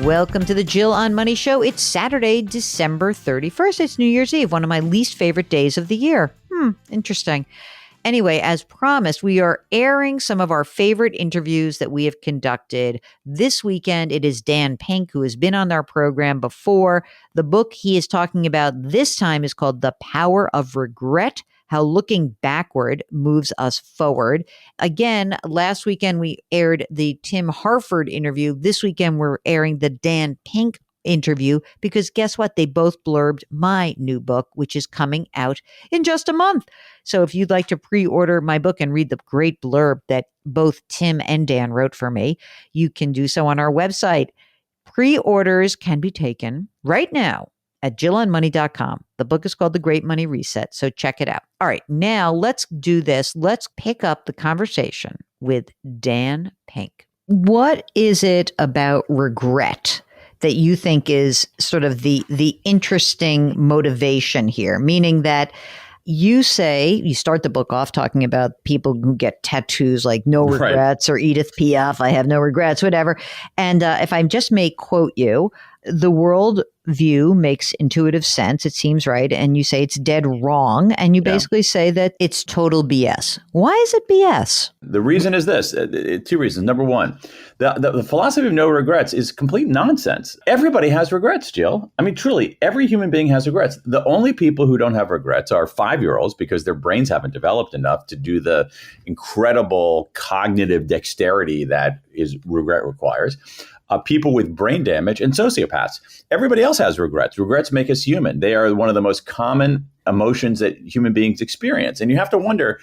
Welcome to the Jill on Money Show. It's Saturday, December 31st. It's New Year's Eve, one of my least favorite days of the year. Interesting. Anyway, as promised, we are airing some of our favorite interviews that we have conducted. This weekend, it is Dan Pink, who has been on our program before. The book he is talking about this time is called The Power of Regret: How Looking Backward Moves Us Forward. Again, last weekend we aired the Tim Harford interview. This weekend we're airing the Dan Pink interview because guess what? They both blurbed my new book, which is coming out in just a month. So if you'd like to pre-order my book and read the great blurb that both Tim and Dan wrote for me, you can do so on our website. Pre-orders can be taken right now at jillonmoney.com. The book is called The Great Money Reset, so check it out. All right, now let's do this. Let's pick up the conversation with Dan Pink. What is it about regret that you think is sort of the interesting motivation here? Meaning that you say, you start the book off talking about people who get tattoos like no regrets, right, or Edith Piaf, I have no regrets, whatever. And if I just may quote you, the world view makes intuitive sense. It seems right. And you say it's dead wrong. And you basically say that it's total BS. Why is it BS? The reason is this. Two reasons. Number one, the philosophy of no regrets is complete nonsense. Everybody has regrets, Jill. I mean, truly, every human being has regrets. The only people who don't have regrets are 5-year-olds because their brains haven't developed enough to do the incredible cognitive dexterity that regret requires. People with brain damage, and sociopaths. Everybody else has regrets. Regrets make us human. They are one of the most common emotions that human beings experience. And you have to wonder,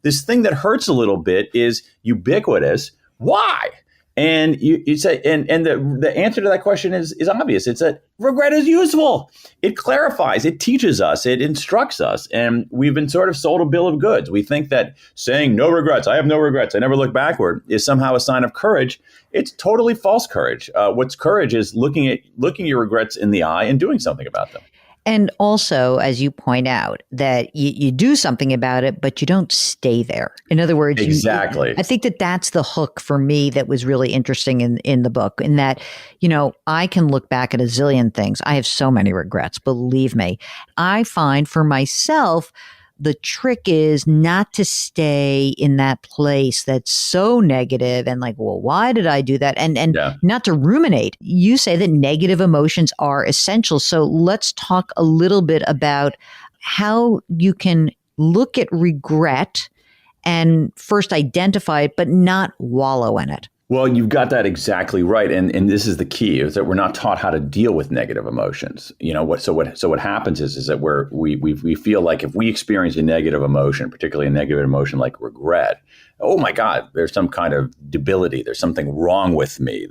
this thing that hurts a little bit is ubiquitous. Why? And you say, and the answer to that question is obvious. It's that regret is useful. It clarifies, it teaches us, it instructs us. And we've been sort of sold a bill of goods. We think that saying no regrets, I have no regrets, I never look backward, is somehow a sign of courage. It's totally false courage. What's courage is looking your regrets in the eye and doing something about them. And also, as you point out, that you do something about it, but you don't stay there. In other words, exactly. I think that's the hook for me that was really interesting in the book, in that, I can look back at a zillion things. I have so many regrets, believe me. I find for myself, the trick is not to stay in that place that's so negative and like, well, why did I do that? And not to ruminate. You say that negative emotions are essential. So let's talk a little bit about how you can look at regret and first identify it, but not wallow in it. Well, you've got that exactly right. And this is the key, is that we're not taught how to deal with negative emotions. So what happens is that we feel like if we experience a negative emotion, particularly a negative emotion like regret, oh my God, there's some kind of debility. There's something wrong with me.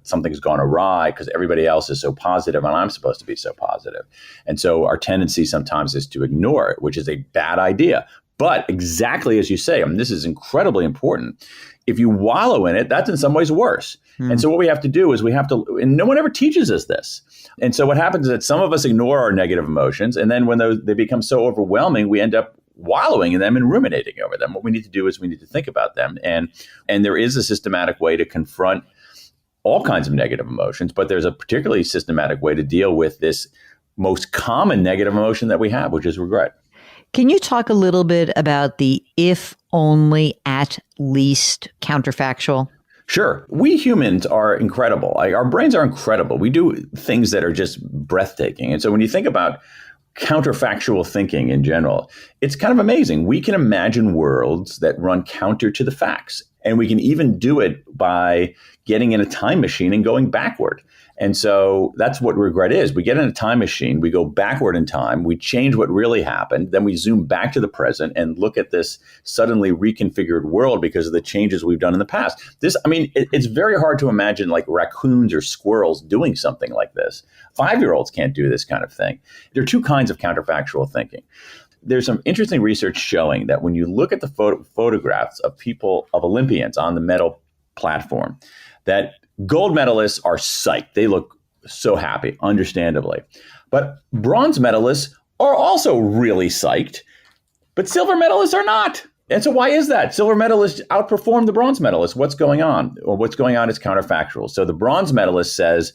Something's gone awry because everybody else is so positive and I'm supposed to be so positive. And so our tendency sometimes is to ignore it, which is a bad idea. But exactly as you say, and this is incredibly important, if you wallow in it, that's in some ways worse. And so what we have to do is and no one ever teaches us this. And so what happens is that some of us ignore our negative emotions. And then when they become so overwhelming, we end up wallowing in them and ruminating over them. What we need to do is we need to think about them. And there is a systematic way to confront all kinds of negative emotions, but there's a particularly systematic way to deal with this most common negative emotion that we have, which is regret. Can you talk a little bit about the if only at least counterfactual? Sure. We humans are incredible. Our brains are incredible. We do things that are just breathtaking. And so when you think about counterfactual thinking in general, it's kind of amazing. We can imagine worlds that run counter to the facts. And we can even do it by getting in a time machine and going backward. And so that's what regret is. We get in a time machine, we go backward in time, we change what really happened, then we zoom back to the present and look at this suddenly reconfigured world because of the changes we've done in the past. It's very hard to imagine like raccoons or squirrels doing something like this. 5-year-olds can't do this kind of thing. There are two kinds of counterfactual thinking. There's some interesting research showing that when you look at the photographs of Olympians on the medal platform, that gold medalists are psyched. They look so happy, understandably. But bronze medalists are also really psyched, but silver medalists are not. And so why is that? Silver medalists outperform the bronze medalists. What's going on? Or what's going on is counterfactual. So the bronze medalist says,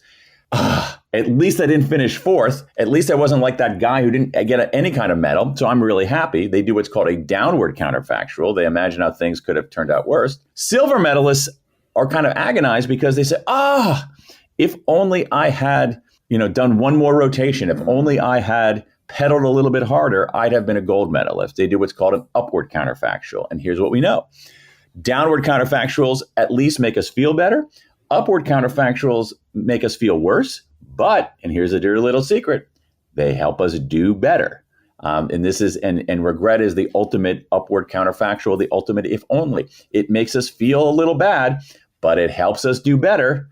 at least I didn't finish fourth. At least I wasn't like that guy who didn't get any kind of medal. So I'm really happy. They do what's called a downward counterfactual. They imagine how things could have turned out worse. Silver medalists are kind of agonized because they say, if only I had, done one more rotation, if only I had pedaled a little bit harder, I'd have been a gold medalist. They do what's called an upward counterfactual. And here's what we know. Downward counterfactuals at least make us feel better. Upward counterfactuals make us feel worse. But, and here's a dirty little secret, they help us do better. And this is, and regret is the ultimate upward counterfactual, the ultimate if only. It makes us feel a little bad, but it helps us do better.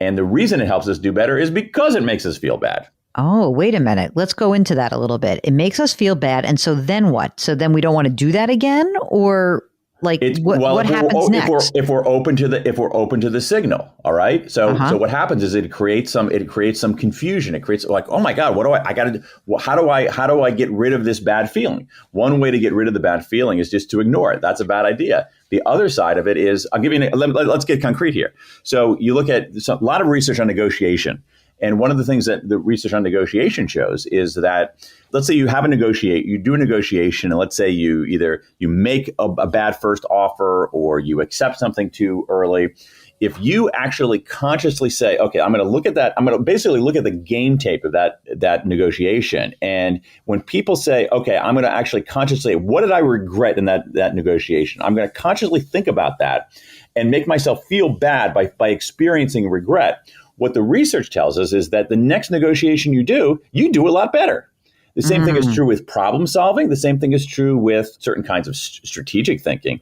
And the reason it helps us do better is because it makes us feel bad. Oh, wait a minute. Let's go into that a little bit. It makes us feel bad. And so then what? So then we don't want to do that again? Or what happens next? If we're open to the signal, all right. So what happens is it creates some confusion. It creates like, oh my God, how do I get rid of this bad feeling? One way to get rid of the bad feeling is just to ignore it. That's a bad idea. The other side of it is, let's get concrete here. So you look at a lot of research on negotiation. And one of the things that the research on negotiation shows is that, let's say you do a negotiation, and let's say you make a bad first offer or you accept something too early. If you actually consciously say, okay, I'm going to look at that, I'm going to basically look at the game tape of that negotiation. And when people say, okay, I'm going to actually consciously, what did I regret in that negotiation? I'm going to consciously think about that and make myself feel bad by experiencing regret. What the research tells us is that the next negotiation you do a lot better. The same thing is true with problem solving. The same thing is true with certain kinds of strategic thinking.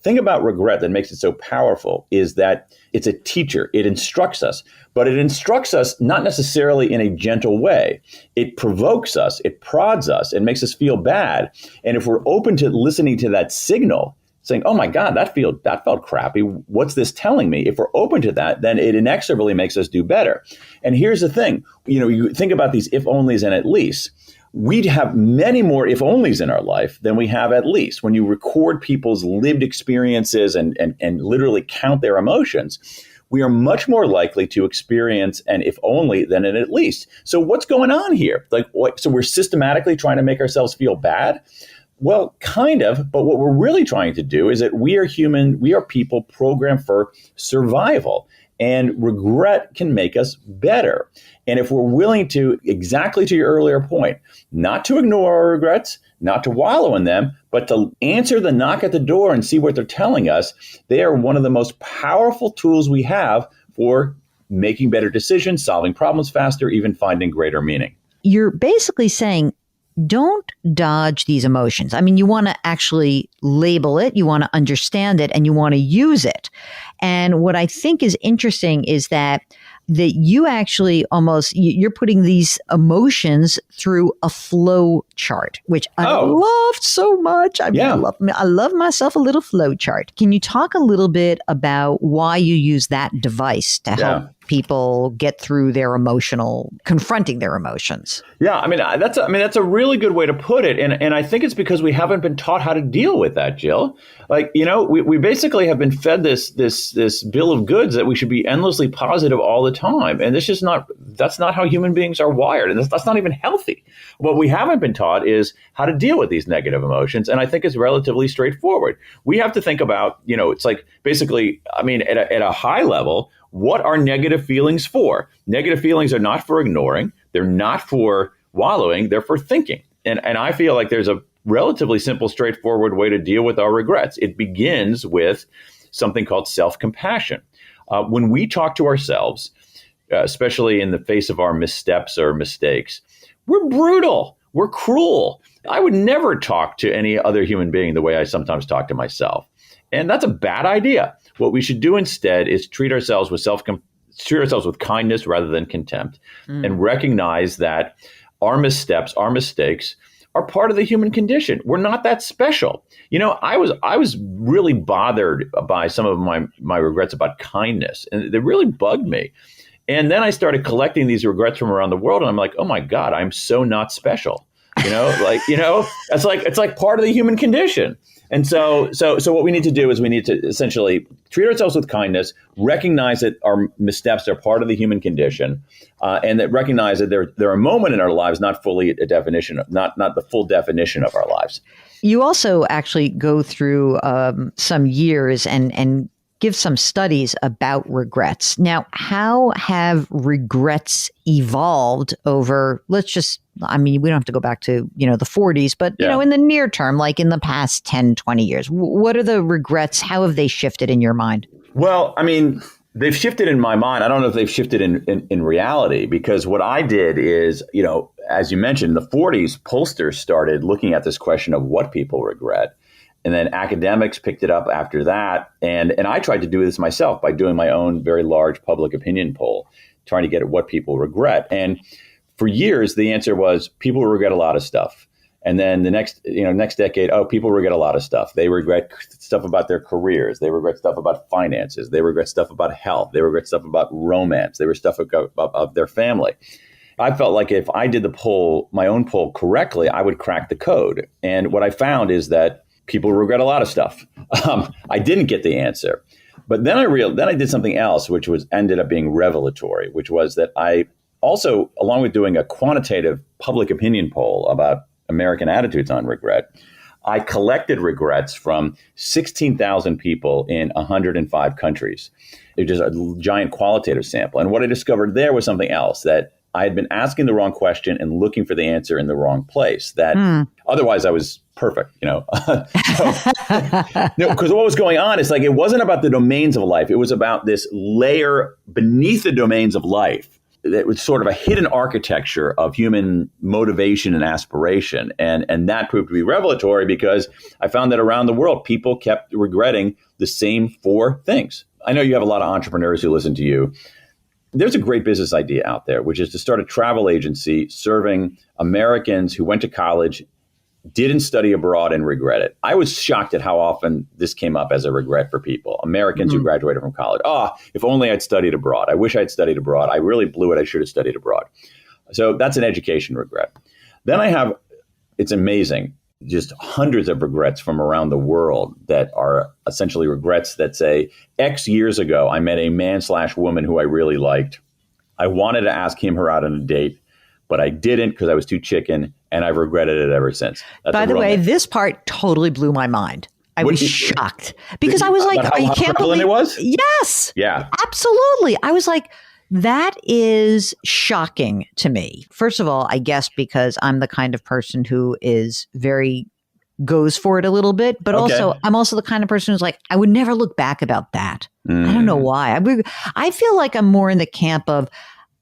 Thing about regret that makes it so powerful is that it's a teacher. It instructs us, but it instructs us not necessarily in a gentle way. It provokes us, it prods us, it makes us feel bad. And if we're open to listening to that signal, saying, oh my God, that felt crappy. What's this telling me? If we're open to that, then it inexorably makes us do better. And here's the thing, you think about these if-onlys and at-least. We'd have many more if-onlys in our life than we have at least. When you record people's lived experiences and literally count their emotions, we are much more likely to experience an if-only than an at-least. So what's going on here? So we're systematically trying to make ourselves feel bad? Well, kind of, but what we're really trying to do is that we are human, we are people programmed for survival, and regret can make us better. And if we're willing to, exactly to your earlier point, not to ignore our regrets, not to wallow in them, but to answer the knock at the door and see what they're telling us, they are one of the most powerful tools we have for making better decisions, solving problems faster, even finding greater meaning. You're basically saying, don't dodge these emotions. I mean, you want to actually label it, you want to understand it, and you want to use it. And what I think is interesting is that you actually you're putting these emotions through a flow chart, which I loved so much. I love myself a little flow chart. Can you talk a little bit about why you use that device to help people get through confronting their emotions? Yeah, that's a really good way to put it, and I think it's because we haven't been taught how to deal with that, Jill. We basically have been fed this bill of goods that we should be endlessly positive all the time, and that's not how human beings are wired, and that's not even healthy. What we haven't been taught is how to deal with these negative emotions, and I think it's relatively straightforward. We have to think about, it's like basically, at a high level, what are negative feelings for? Negative feelings are not for ignoring. They're not for wallowing. They're for thinking. And I feel like there's a relatively simple, straightforward way to deal with our regrets. It begins with something called self-compassion. When we talk to ourselves, especially in the face of our missteps or mistakes, we're brutal. We're cruel. I would never talk to any other human being the way I sometimes talk to myself. And that's a bad idea. What we should do instead is treat ourselves with kindness rather than contempt, and recognize that our missteps, our mistakes are part of the human condition. We're not that special. I was really bothered by some of my regrets about kindness, and they really bugged me. And then I started collecting these regrets from around the world, and I'm like, oh my God, I'm so not special. it's like part of the human condition. And so what we need to do is we need to essentially treat ourselves with kindness, recognize that our missteps are part of the human condition, and that recognize that they're a moment in our lives, not fully a definition, not the full definition of our lives. You also actually go through some years and give some studies about regrets. Now, how have regrets evolved over, we don't have to go back to, the 40s, but, in the near term, like in the past 10, 20 years, what are the regrets? How have they shifted in your mind? Well, they've shifted in my mind. I don't know if they've shifted in reality, because what I did is, as you mentioned, in the 40s, pollsters started looking at this question of what people regret. And then academics picked it up after that. And I tried to do this myself by doing my own very large public opinion poll, trying to get at what people regret. And for years, the answer was people regret a lot of stuff. And then the next decade, people regret a lot of stuff. They regret stuff about their careers. They regret stuff about finances. They regret stuff about health. They regret stuff about romance. They regret stuff about their family. I felt like if I did my own poll correctly, I would crack the code. And what I found is that people regret a lot of stuff. I didn't get the answer. But then I did something else, which ended up being revelatory, which was that I also, along with doing a quantitative public opinion poll about American attitudes on regret, I collected regrets from 16,000 people in 105 countries. It was just a giant qualitative sample. And what I discovered there was something else, that I had been asking the wrong question and looking for the answer in the wrong place. That otherwise I was perfect, Because what was going on is like, it wasn't about the domains of life. It was about this layer beneath the domains of life that was sort of a hidden architecture of human motivation and aspiration. And that proved to be revelatory, because I found that around the world, people kept regretting the same 4 things. I know you have a lot of entrepreneurs who listen to you. There's a great business idea out there, which is to start a travel agency serving Americans who went to college, didn't study abroad, and regret it. I was shocked at how often this came up as a regret for people. Americans who graduated from college. If only I'd studied abroad. I wish I'd studied abroad. I really blew it. I should have studied abroad. So that's an education regret. Then I have, it's amazing, just hundreds of regrets from around the world that are essentially regrets that say, X years ago, I met a man/woman who I really liked. I wanted to ask her out on a date, but I didn't because I was too chicken, and I've regretted it ever since. By the way, this part totally blew my mind. I was shocked because I was like, I can't believe it was. Yes. Yeah. Absolutely. I was like, that is shocking to me. First of all, I guess because I'm the kind of person who is goes for it a little bit, but also I'm also the kind of person who's like, I would never look back about that. I don't know why. I feel like I'm more in the camp of,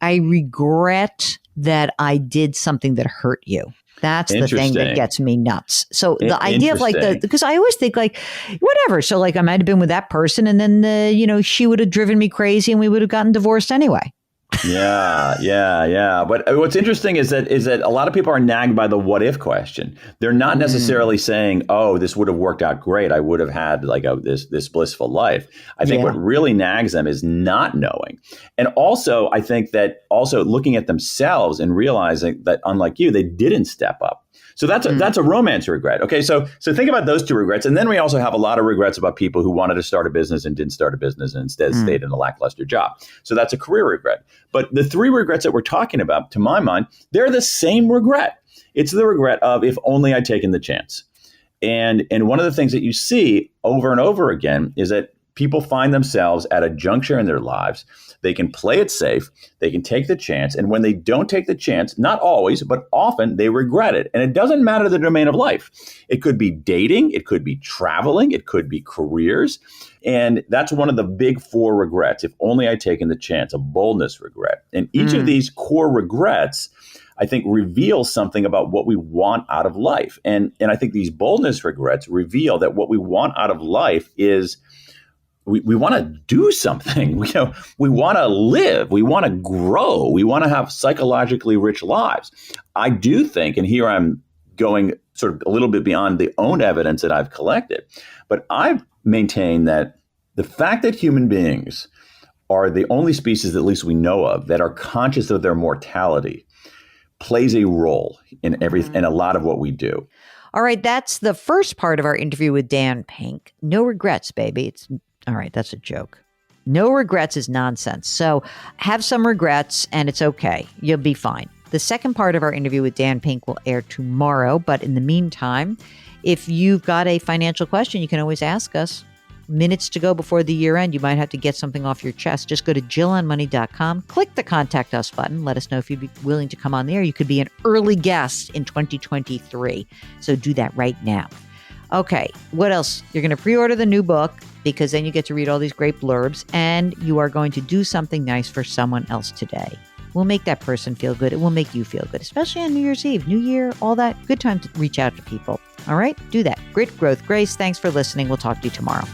I regret that I did something that hurt you. That's the thing that gets me nuts. So the idea of because I always think like, whatever. So like I might have been with that person, and then, she would have driven me crazy and we would have gotten divorced anyway. Yeah. But what's interesting is that a lot of people are nagged by the what if question. They're not necessarily saying, oh, this would have worked out great. I would have had like this blissful life. I think what really nags them is not knowing. And also, I think that also looking at themselves and realizing that unlike you, they didn't step up. So that's a romance regret. Okay, so think about those 2 regrets. And then we also have a lot of regrets about people who wanted to start a business and didn't start a business and instead stayed in a lackluster job. So that's a career regret. But the 3 regrets that we're talking about, to my mind, they're the same regret. It's the regret of, if only I'd taken the chance. And one of the things that you see over and over again is that people find themselves at a juncture in their lives. They can play it safe. They can take the chance. And when they don't take the chance, not always, but often, they regret it. And it doesn't matter the domain of life. It could be dating. It could be traveling. It could be careers. And that's one of the big 4 regrets. If only I'd taken the chance, a boldness regret. And each of these core regrets, I think, reveals something about what we want out of life. And I think these boldness regrets reveal that what we want out of life is we want to do something. We want to live. We want to grow. We want to have psychologically rich lives. I do think, and here I'm going sort of a little bit beyond the own evidence that I've collected, but I maintain that the fact that human beings are the only species, at least we know of, that are conscious of their mortality plays a role in in a lot of what we do. All right, that's the first part of our interview with Dan Pink. No regrets, baby. All right, that's a joke. No regrets is nonsense. So have some regrets and it's okay. You'll be fine. The second part of our interview with Dan Pink will air tomorrow. But in the meantime, if you've got a financial question, you can always ask us. Minutes to go before the year end, you might have to get something off your chest. Just go to jillonmoney.com, click the Contact Us button. Let us know if you'd be willing to come on the air. You could be an early guest in 2023. So do that right now. Okay, what else? You're going to pre-order the new book because then you get to read all these great blurbs, and you are going to do something nice for someone else today. We'll make that person feel good. It will make you feel good, especially on New Year's Eve, New Year, all that. Good time to reach out to people. All right, do that. Grit, growth, grace. Thanks for listening. We'll talk to you tomorrow.